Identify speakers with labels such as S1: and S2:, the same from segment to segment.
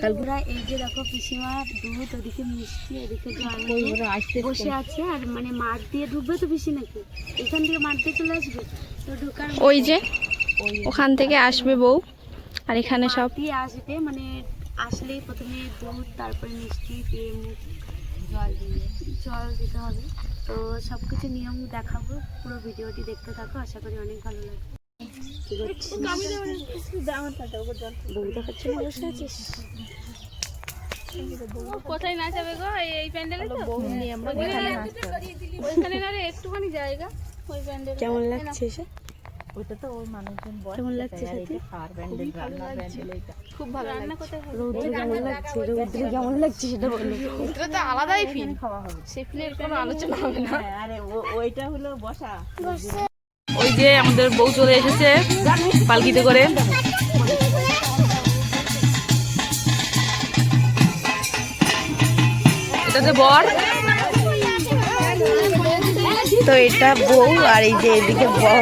S1: কালপুরা এই যে দেখো পিসিমা দুধ, ওদিকে মিষ্টি, এদিকে বসে আছে। আর মানে মাঠ দিয়ে ঢুকবে তো পিসি নাকি এখান থেকে মাঠ দিয়ে চলে আসবে তো ঢুকার
S2: ওই যে ওখান থেকে আসবে বউ। আর এখানে সব
S1: দিয়ে আসবে, মানে আসলেই প্রথমে দুধ, তারপরে মিষ্টি দিয়ে জল দিতে হবে। তো সব কিছু নিয়ম দেখাবো, পুরো ভিডিওটি দেখতে থাকো, আশা করি অনেক ভালো লাগবে। বউ দেখাচ্ছে না, বসে আছিস
S2: কোথায় নাচাবে গো? এই প্যান্ডেলে তো ওইখানে না রে একটুখানি জায়গা ওই প্যান্ডেলে।
S1: কেমন লাগছে এসে?
S3: ওইটা তো ওই মানুষজন বলে
S1: কেমন লাগছে সাথে?
S2: খুব ভালো রান্না কোথায় হবে?
S1: রৌদ্র কেমন লাগছে? রৌদ্র কেমন লাগছে সেটা বলো।
S2: এটা তো আলাদাই ফিল, খাওয়া হবে সে ফিলের কোনো আলোচনা হবে না।
S3: আরে ওইটা হলো বসা।
S2: ওই যে আমাদের বউ চলে এসেছে পালকিতে করে। এটাতে বর,
S1: তো এটা বউ, আর এই যে এদিকে বর।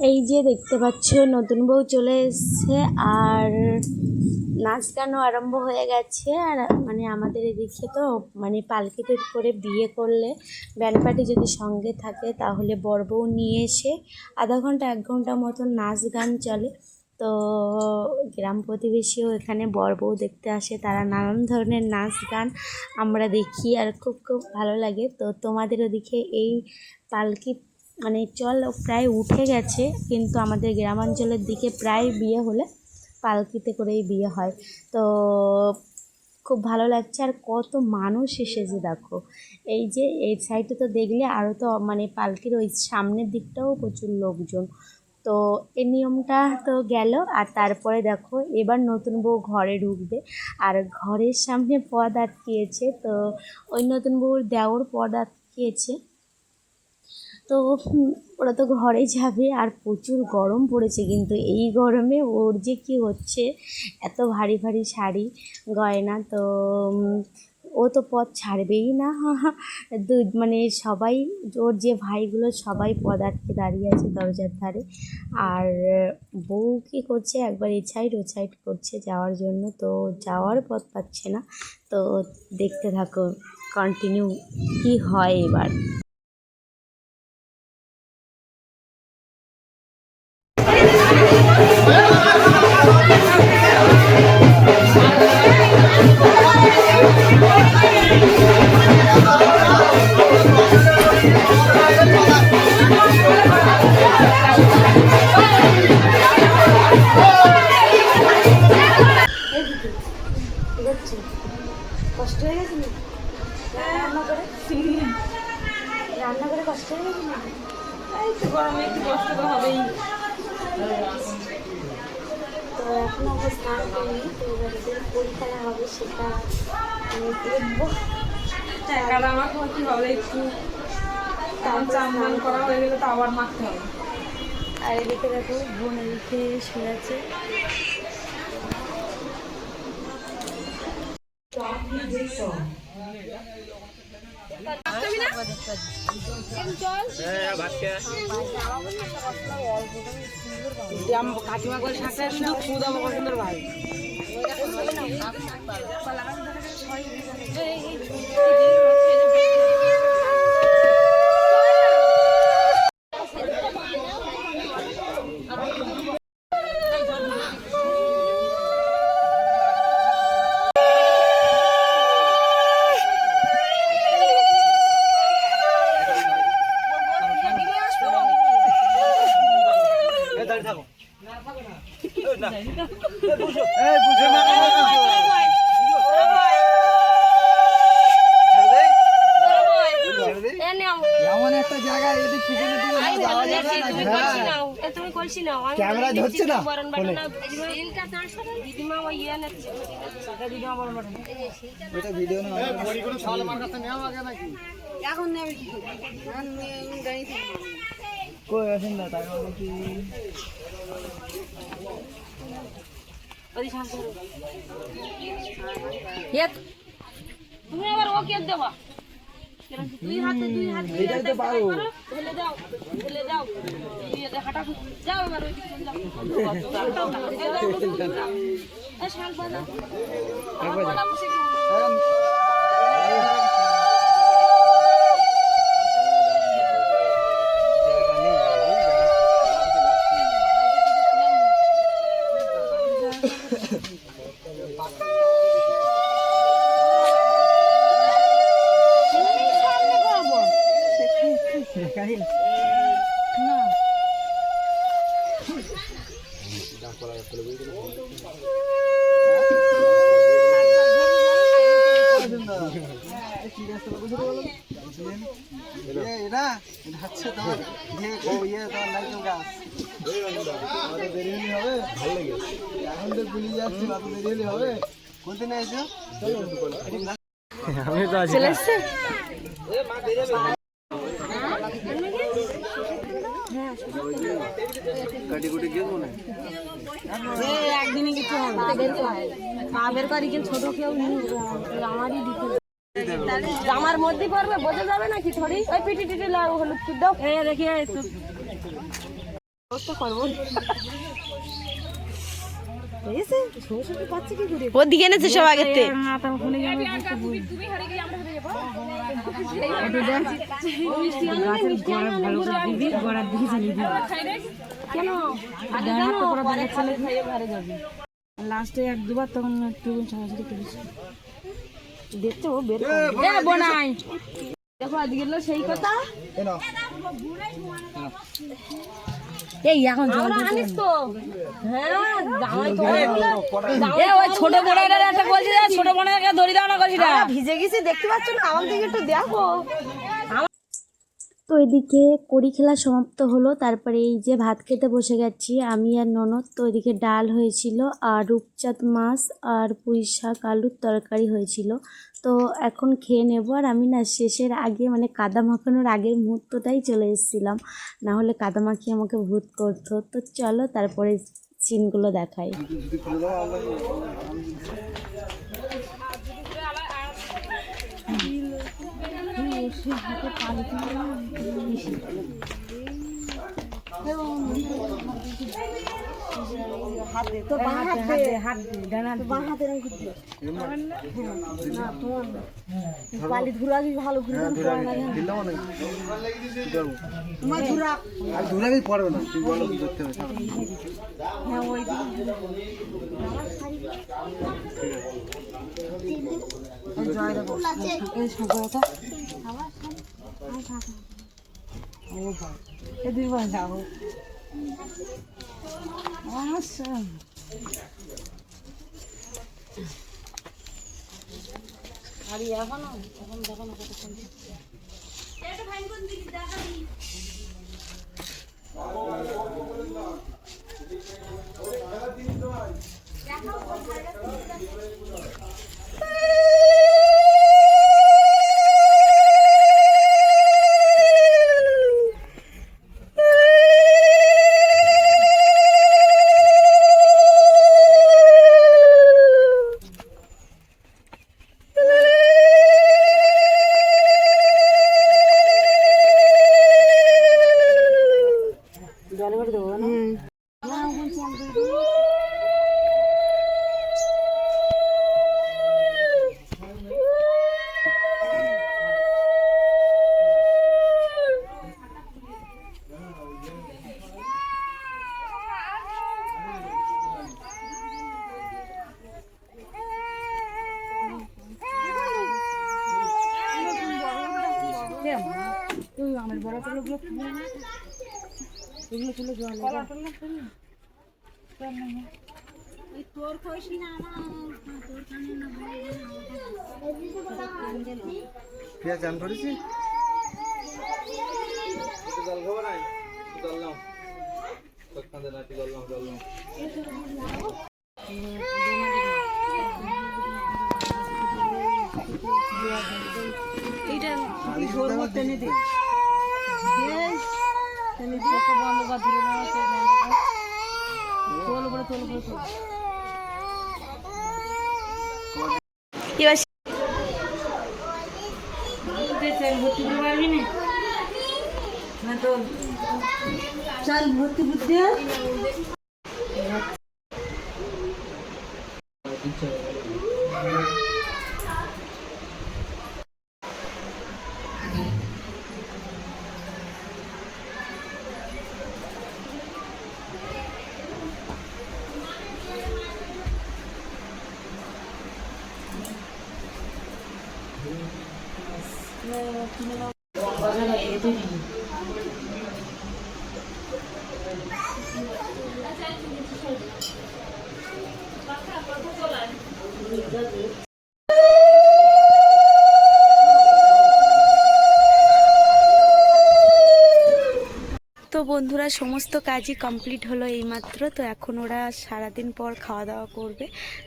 S1: এই যে দেখতে পাচ্ছ নতুন বউ চলে এসছে, আর নাচ গানও আরম্ভ হয়ে গেছে। আর মানে আমাদের এদিকে তো মানে পালকিতে করে বিয়ে করলে ব্যান্ড পার্টি যদি সঙ্গে থাকে তাহলে বর বউ নিয়ে এসে আধা ঘন্টা 1 ঘন্টা মতন নাচ গান চলে। তো গ্রাম প্রতিবেশীও এখানে বর বউ দেখতে আসে, তারা নানান ধরনের নাচ গান আমরা দেখি, আর খুব খুব ভালো লাগে। তো তোমাদের ওদিকে এই পালকি মানে চল প্রায় উঠে গেছে, কিন্তু আমাদের গ্রামাঞ্চলের দিকে প্রায় বিয়ে হলে পালকিতে করেই বিয়ে হয়। তো খুব ভালো লাগছে, আর কত মানুষ এসেছে দেখো। এই যে এই সাইডে তো দেখলে আরও তো মানে পালকির ওই সামনের দিকটাও প্রচুর লোকজন। তো এই নিয়মটা তো গেল, আর তারপরে দেখো এবার নতুন বউ ঘরে ঢুকবে, আর ঘরের সামনে পদ আটকিয়েছে। তো ওই নতুন বউর দেওর পদ আটকিয়েছে, তো ওরা তো ঘরে যাবে। আর প্রচুর গরম পড়েছে, কিন্তু এই গরমে ওর যে কী হচ্ছে, এত ভারী ভারী শাড়ি গয়না, তো ও তো পথ ছাড়বেই না। মানে সবাই, ওর যে ভাইগুলো সবাই পদ আটকে দাঁড়িয়ে আছে দরজার ধারে। আর বউ কী করছে, একবার এ সাইড ও সাইড করছে যাওয়ার জন্য, তো যাওয়ার পথ পাচ্ছে না। তো দেখতে থাকো কন্টিনিউ কি হয় এবার। কষ্ট হয়ে গেছে না রান্না করে কষ্ট হয়ে গেছে না?
S2: এই তো গরমে একটু কষ্ট তো হবেই।
S1: তো এখন আমরা স্নান করিনি, তো এবার এদের পরীক্ষা হবে সেটা আমি দেখবো।
S2: টাকাটা আমার কি হবে একটু, চান করা হয়ে গেলে তো আবার মাখতে হবে।
S1: আর এদিকে দেখো বোন এদিকে শুয়ে আছে।
S3: কাকিমা করে শাক শুধু খুদা সুন্দর ভাই।
S4: এমন একটা জায়গা এদিক পিছনে দিকে না যাওয়া যাবে না।
S1: তুমি কলসি নাও, আমি
S4: ক্যামেরা ধরছে না
S1: বরণ বাটা না দিদিমা ট্রান্সফার দিদিমা ওই ইয়ে না দিদিমা বরণ বাটা
S4: ওটা ভিডিও না
S2: এখন নেবে কি করবি? এখন দাঁড়িয়ে থাকবো।
S4: কই আসেন না তাই বলো কি
S1: ওই শান্ত করো। তুমি আবার ওকে দেবা দুই হাতে
S4: এটাই তো পারো
S1: ঢেলে দাও দিয়ে হাঁটা যাও এবার ওই দিকে যাও এই শান্ত বাজা আমার গলা বসে কি
S4: এটা হচ্ছে তোমার ইয়ে তোমার নারকেল গাছ অত দেরি হলে হবে ভালো লাগে এখন তো গুলি যাচ্ছি অত দেরি হলে হবে কোনতে নিয়ে এসো আমি তো আছি
S1: চলে এসছে
S4: কাটি কুটি গিয়ে না
S1: একদিনে কিছু হবে বের করি কিন্তু ছোট কেউ আমারই দিতে আমার মধ্যে পড়বে বোঝা যাবে না কি থরি ওই পিটি টিটি লাও হলুদ কি দাও এই দেখি একটু কষ্ট করব এসে ছোট পাচ্ছে কি করে ও দিকে এনেছে সব আগেতে মাথা খুলে যাবে তুমি হারিয়ে গিয়ে আমরা হারিয়ে যাব গাছের গোড়া ভালো করে দিবি গোড়ার দিকে চলে দিবি কেন আগে জানো পরে চলে খাইয়ে ঘরে যাবে লাস্টে এক দুবার তখন একটু সাহায্য করেছি দেখছো ও বের করে এ বনাই দেখো আজকে গেল সেই কথা এই এখন জল আনিস তো হ্যাঁ জামাই তো এ ওই ছোট বড়াটার একটা বলছি ছোট বড়াটাকে দড়ি দাও না কলসিটা ভিজে গেছি দেখতে পাচ্ছ না আমার দিকে একটু দেখো তো এদিকে কড়ি খেলা সমাপ্ত হলো তারপরে এই যে ভাত খেতে বসে গেছি আমি আর ননদ তো এদিকে ডাল হয়েছিল আর রূপচাঁদ মাছ আর পুঁই শাক আলুর তরকারি হয়েছিল তো এখন খেয়ে নেব আর আমি না শেষের আগে মানে কাদা মাখানোর আগের মুহূর্তটাই চলে এসেছিলাম না হলে কাদা মাখিয়ে আমাকে ভূত করতো তো চলো তারপরে সিনগুলো দেখাই বালি ধুরা ভালো
S4: ধুরাকেই পড়বে না তুই বলো কি করতে হবে
S1: হ্যাঁ ওই জয় দেবো এই সফলতা এই দুই বার যাবো আচ্ছা আর এখনো এখন দেখো না কতক্ষণ
S2: কলা টলা ফেলি।
S4: পেঁয়াজ চান করেছি জল খাবো নাই জল নাও জল নাও জল নাও
S3: এইটা
S4: আরে ঝোল মতে নে দে
S3: তুমি চোখ বন্ধ কর ধরে নাও চোখ বন্ধ কর তোল উপরে তোল উপরে তোল
S1: এবার
S3: চাল ভর্তি করে পারবি না না তো চাল ভর্তি বুদ্ধি
S1: তো বন্ধুরা সমস্ত কাজই কমপ্লিট হলো এইমাত্র। তো এখন ওরা সারাদিন পর খাওয়া দাওয়া করবে,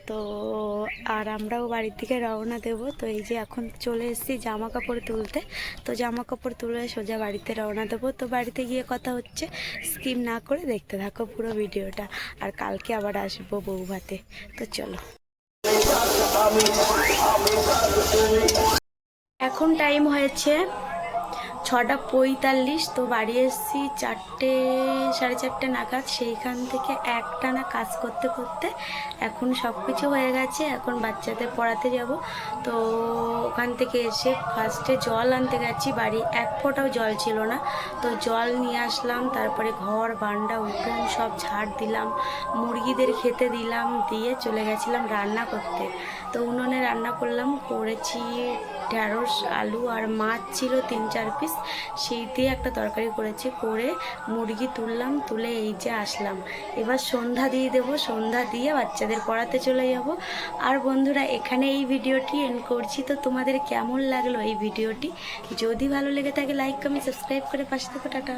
S1: তো আর আমরাও বাড়ির দিকে রওনা দেব। তো এই যে এখন চলে এসেছি জামা কাপড় তুলতে, তো জামা কাপড় তুলে সোজা বাড়িতে রওনা দেবো। তো বাড়িতে গিয়ে কথা হচ্ছে, স্কিপ না করে দেখতে থাকো পুরো ভিডিওটা। আর কালকে আবার আসবো বউ ভাতে, তো চলো। এখন টাইম হয়েছে 6:45। তো বাড়ি এসেছি 4টে সাড়ে 4টে নাগাদ। সেইখান থেকে একটানা কাজ করতে করতে এখন সব কিছু হয়ে গেছে। এখন বাচ্চাদের পড়াতে যাব। তো ওখান থেকে এসে ফার্স্টে জল আনতে গেছি, বাড়ি এক ফোঁটাও জল ছিল না। তো জল নিয়ে আসলাম, তারপরে ঘর বারান্দা উঠোন সব ঝাড় দিলাম, মুরগিদের খেতে দিলাম, দিয়ে চলে গেছিলাম রান্না করতে। তো উনুনে রান্না করেছি ঢ্যাঁড়স আলু আর মাছ ছিল 3-4 পিস, সেই দিয়ে একটা তরকারি করেছি, করে মুরগি তুললাম, তুলে এই যে আসলাম। এবার সন্ধ্যা দিয়ে দেবো, সন্ধ্যা দিয়ে বাচ্চাদের পড়াতে চলে যাব। আর বন্ধুরা এখানে এই ভিডিওটি এন্ড করছি। তো তোমাদের কেমন লাগলো এই ভিডিওটি? যদি ভালো লেগে থাকে লাইক কমেন্ট সাবস্ক্রাইব করে পাশে থেকো। টাটা।